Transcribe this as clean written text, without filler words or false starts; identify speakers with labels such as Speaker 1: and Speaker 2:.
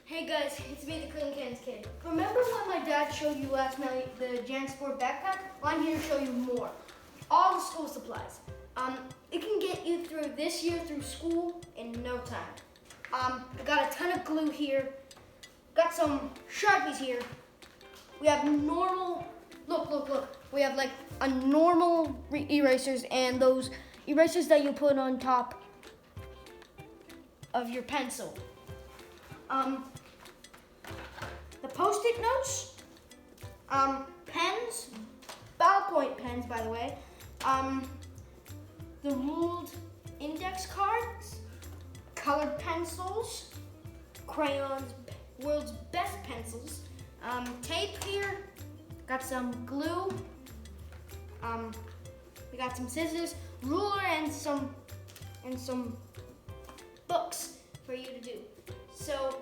Speaker 1: Hey guys, it's me, the Clean Cans Kid. Remember when my dad showed you last night the Jansport backpack? Well, I'm here to show you more. All the school supplies. It can get you through this year through school in no time. I got a ton of glue here. Got some Sharpies here. We have normal, look. We have like a normal erasers and those erasers that you put on top of your pencil. The Post-it notes, pens, ballpoint pens, by the way, the ruled index cards, colored pencils, crayons, world's best pencils, tape here, got some glue, we got some scissors, ruler, and some books for you to do. So